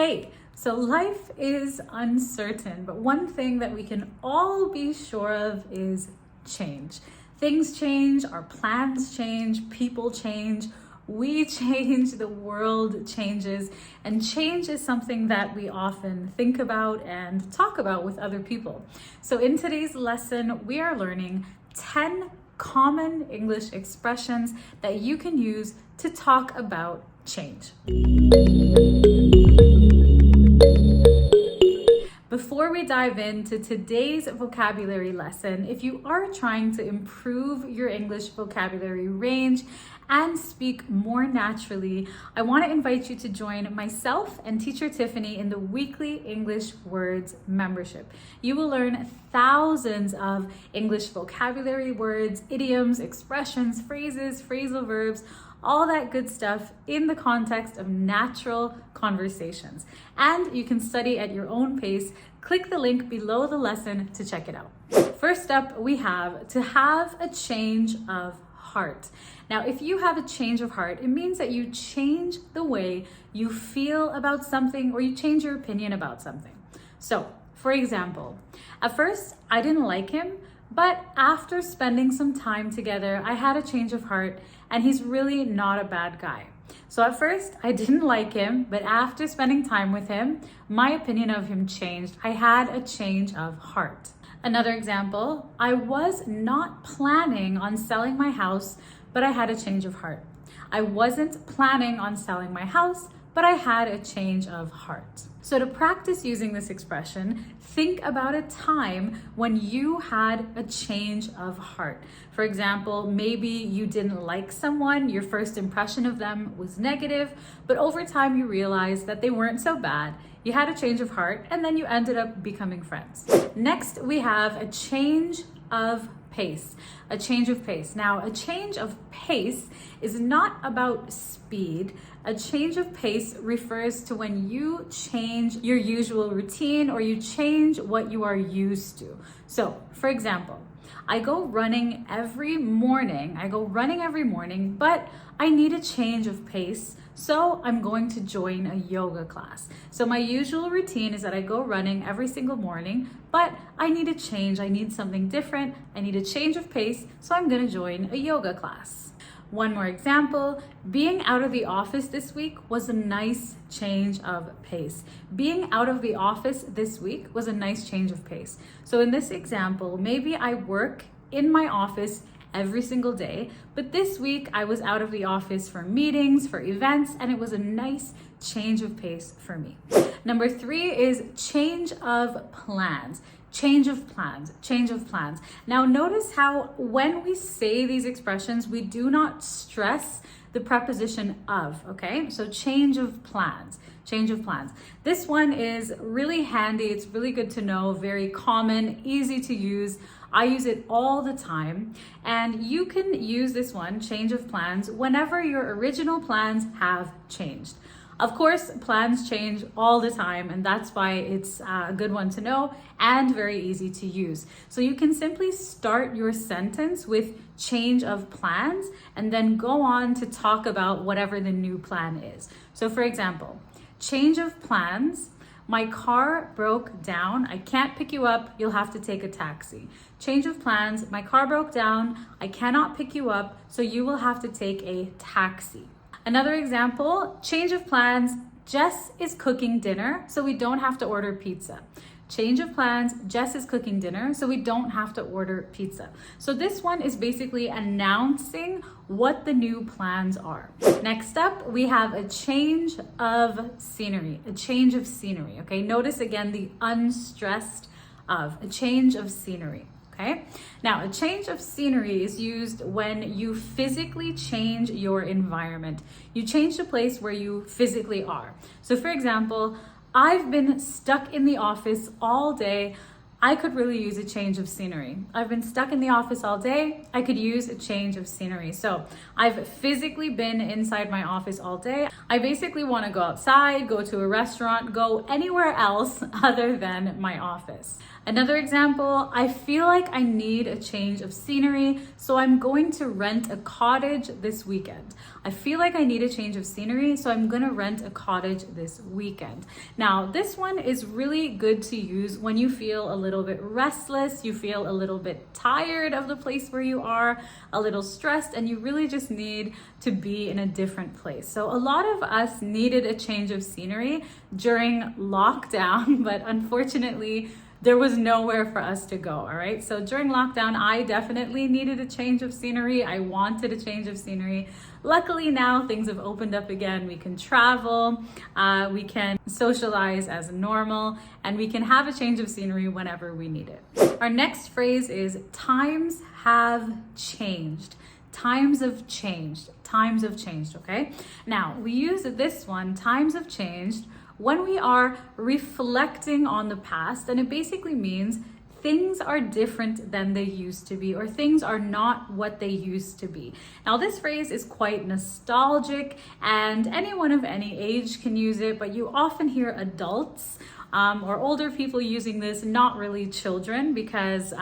Hey, so life is uncertain, but one thing that we can all be sure of is change. Things change, our plans change, people change, we change, the world changes, and change is something that we often think about and talk about with other people. So in today's lesson, we are learning 10 common English expressions that you can use to talk about change. Before we dive into today's vocabulary lesson, if you are trying to improve your English vocabulary range and speak more naturally, I want to invite you to join myself and teacher Tiffany in the weekly English Words membership. You will learn thousands of English vocabulary words, idioms, expressions, phrases, phrasal verbs, all that good stuff in the context of natural conversations. And you can study at your own pace. Click the link below the lesson to check it out. First up, we have to have a change of heart. Now, if you have a change of heart, it means that you change the way you feel about something or you change your opinion about something. So, for example, at first I didn't like him, but after spending some time together, I had a change of heart and he's really not a bad guy. So at first I didn't like him, but after spending time with him, my opinion of him changed. I had a change of heart. Another example, I was not planning on selling my house, but I had a change of heart. I wasn't planning on selling my house, but I had a change of heart. So to practice using this expression, think about a time when you had a change of heart. For example, maybe you didn't like someone, your first impression of them was negative, but over time you realized that they weren't so bad. You had a change of heart and then you ended up becoming friends. Next, we have a change of pace. A change of pace. Now, a change of pace is not about speed. A change of pace refers to when you change your usual routine or you change what you are used to. So, for example, I go running every morning, but I need a change of pace. So I'm going to join a yoga class. So my usual routine is that I go running every single morning, but I need a change. I need something different. I need a change of pace. So I'm going to join a yoga class. One more example, being out of the office this week was a nice change of pace. Being out of the office this week was a nice change of pace. So in this example, maybe I work in my office every single day, but this week I was out of the office for meetings, for events, and it was a nice change of pace for me. Number 3 is change of plans. Change of plans, change of plans. Now notice how when we say these expressions, we do not stress the preposition of, okay? So change of plans, change of plans. This one is really handy. It's really good to know, very common, easy to use. I use it all the time, and you can use this one, change of plans, whenever your original plans have changed. Of course, plans change all the time, and that's why it's a good one to know and very easy to use. So you can simply start your sentence with change of plans and then go on to talk about whatever the new plan is. So for example, change of plans. My car broke down. I can't pick you up. You'll have to take a taxi. Change of plans. My car broke down. I cannot pick you up, so you will have to take a taxi. Another example, change of plans. Jess is cooking dinner, so we don't have to order pizza. Change of plans, Jess is cooking dinner, so we don't have to order pizza. So this one is basically announcing what the new plans are. Next up, we have a change of scenery, okay? Notice again the unstressed of, a change of scenery. Okay. Now, a change of scenery is used when you physically change your environment. You change the place where you physically are. So for example, I've been stuck in the office all day. I could really use a change of scenery. I've been stuck in the office all day. I could use a change of scenery. So I've physically been inside my office all day. I basically want to go outside, go to a restaurant, go anywhere else other than my office. Another example, I feel like I need a change of scenery, so I'm going to rent a cottage this weekend. I feel like I need a change of scenery, so I'm going to rent a cottage this weekend. Now, this one is really good to use when you feel a little bit restless, you feel a little bit tired of the place where you are, a little stressed, and you really just need to be in a different place. So a lot of us needed a change of scenery during lockdown, but unfortunately, there was nowhere for us to go, all right? So during lockdown, I definitely needed a change of scenery. I wanted a change of scenery. Luckily now things have opened up again. We can travel, we can socialize as normal, and we can have a change of scenery whenever we need it. Our next phrase is times have changed. Times have changed. Times have changed, okay? Now, we use this one, times have changed, when we are reflecting on the past, and it basically means things are different than they used to be, or things are not what they used to be. Now, this phrase is quite nostalgic, and anyone of any age can use it, but you often hear adults or older people using this, not really children, because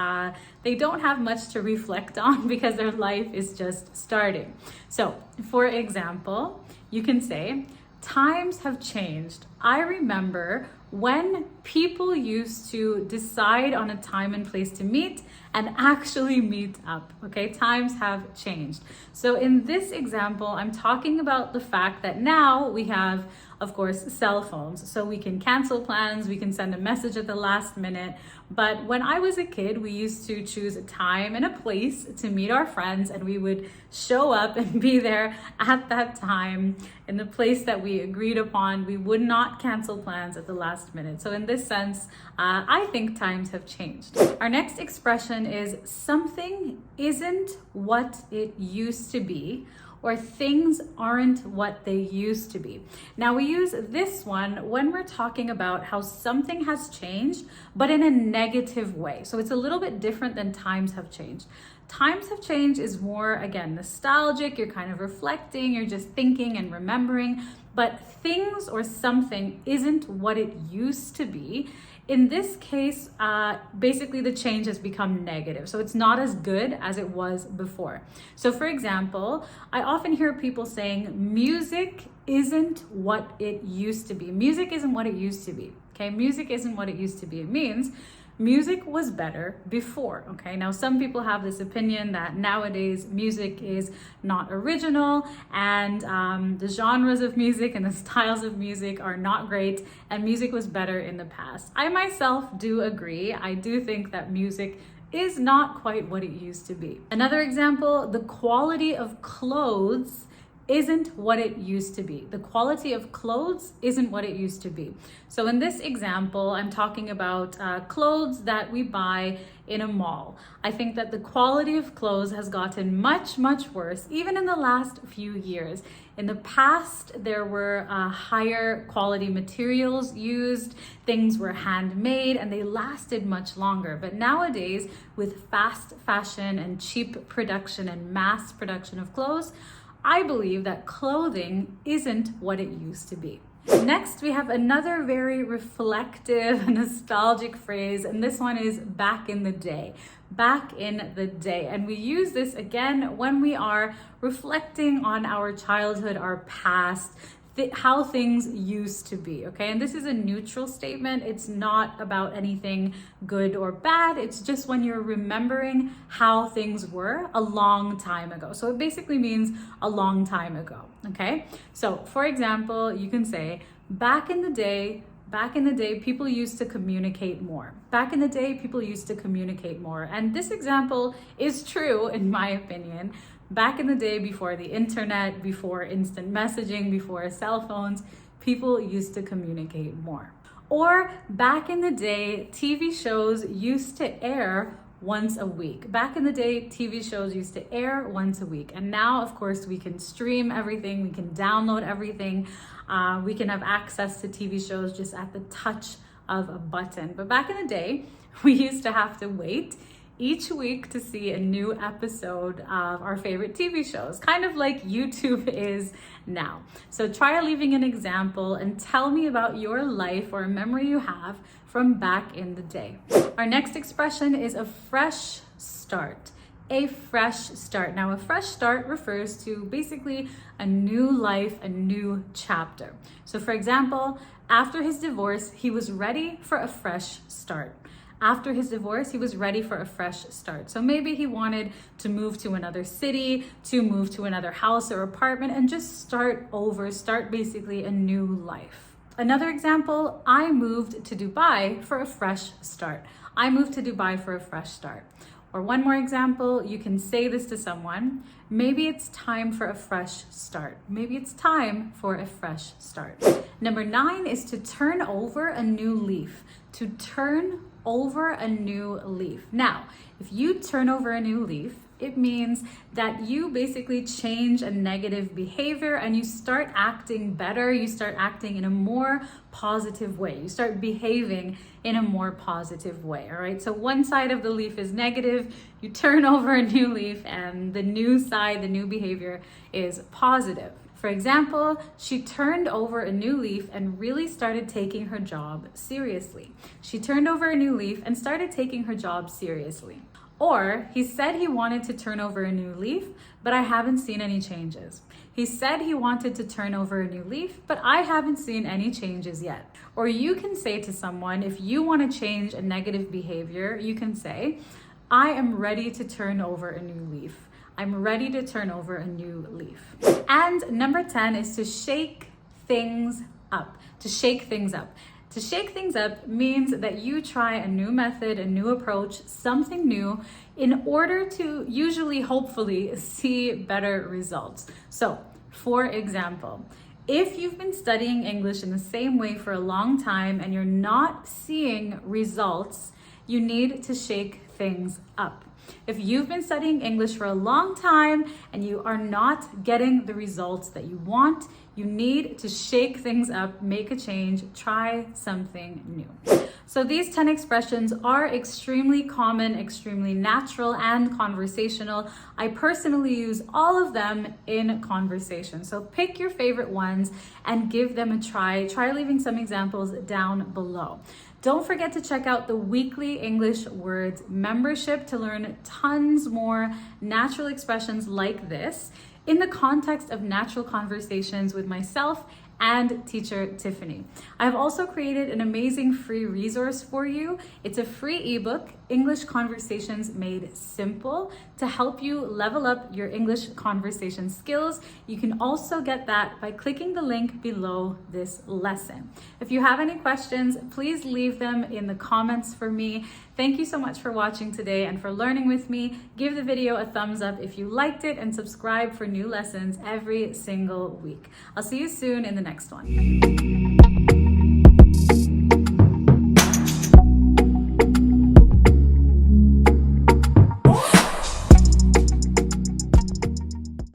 they don't have much to reflect on because their life is just starting. So, for example, you can say, times have changed. I remember when people used to decide on a time and place to meet and actually meet up, okay? Times have changed. So in this example, I'm talking about the fact that now we have, of course, cell phones. So we can cancel plans, we can send a message at the last minute. But when I was a kid, we used to choose a time and a place to meet our friends, and we would show up and be there at that time in the place that we agreed upon. We would not cancel plans at the last minute. So in this sense, I think times have changed. Our next expression is something isn't what it used to be, or things aren't what they used to be. Now, we use this one when we're talking about how something has changed, but in a negative way. So it's a little bit different than times have changed. Times have changed is more, again, nostalgic. You're kind of reflecting, you're just thinking and remembering, but things or something isn't what it used to be. In this case, basically the change has become negative. So it's not as good as it was before. So for example, I often hear people saying, music isn't what it used to be. Music isn't what it used to be, okay? Music isn't what it used to be. It means music was better before, okay? Now, some people have this opinion that nowadays music is not original, and the genres of music and the styles of music are not great, and music was better in the past. I myself do agree. I do think that music is not quite what it used to be. Another example, the quality of clothes isn't what it used to be. The quality of clothes isn't what it used to be. So in this example, I'm talking about clothes that we buy in a mall. I think that the quality of clothes has gotten much, much worse, even in the last few years. In the past, there were higher quality materials used, things were handmade, and they lasted much longer. But nowadays, with fast fashion and cheap production and mass production of clothes, I believe that clothing isn't what it used to be. Next, we have another very reflective, nostalgic phrase, and this one is back in the day. Back in the day. And we use this again when we are reflecting on our childhood, our past, how things used to be, okay? And this is a neutral statement. It's not about anything good or bad. It's just when you're remembering how things were a long time ago. So it basically means a long time ago, okay? So for example, you can say, back in the day, people used to communicate more. Back in the day, people used to communicate more. And this example is true, in my opinion. Back in the day, before the internet, before instant messaging, before cell phones, people used to communicate more. Or back in the day, TV shows used to air once a week. Back in the day, TV shows used to air once a week. And now, of course, we can stream everything, we can download everything, we can have access to TV shows just at the touch of a button. But back in the day, we used to have to wait each week to see a new episode of our favorite TV shows, kind of like YouTube is now. So try leaving an example and tell me about your life or a memory you have from back in the day. Our next expression is a fresh start. A fresh start. Now, a fresh start refers to basically a new life, a new chapter. So for example, after his divorce, he was ready for a fresh start. After his divorce, he was ready for a fresh start. So maybe he wanted to move to another city, to move to another house or apartment and just start over, start basically a new life. Another example, I moved to Dubai for a fresh start. I moved to Dubai for a fresh start. Or one more example, you can say this to someone, maybe it's time for a fresh start. Maybe it's time for a fresh start. Number 9 is to turn over a new leaf. To turn over a new leaf. Now, if you turn over a new leaf, it means that you basically change a negative behavior and you start acting better, you start acting in a more positive way, you start behaving in a more positive way, all right? So one side of the leaf is negative, you turn over a new leaf and the new side, the new behavior is positive. For example, she turned over a new leaf and really started taking her job seriously. She turned over a new leaf and started taking her job seriously. Or he said he wanted to turn over a new leaf, but I haven't seen any changes. He said he wanted to turn over a new leaf, but I haven't seen any changes yet. Or you can say to someone, if you want to change a negative behavior, you can say, I am ready to turn over a new leaf. I'm ready to turn over a new leaf. And number 10 is to shake things up. To shake things up. To shake things up means that you try a new method, a new approach, something new in order to usually, hopefully, see better results. So, for example, if you've been studying English in the same way for a long time and you're not seeing results, you need to shake things up. If you've been studying English for a long time and you are not getting the results that you want, you need to shake things up, make a change, try something new. So these 10 expressions are extremely common, extremely natural and conversational. I personally use all of them in conversation. So pick your favorite ones and give them a try. Try leaving some examples down below. Don't forget to check out the weekly English Words membership to learn tons more natural expressions like this in the context of natural conversations with myself and teacher Tiffany. I've also created an amazing free resource for you. It's a free ebook, English Conversations Made Simple, to help you level up your English conversation skills. You can also get that by clicking the link below this lesson. If you have any questions, please leave them in the comments for me. Thank you so much for watching today and for learning with me. Give the video a thumbs up if you liked it and subscribe for new lessons every single week. I'll see you soon in the next one.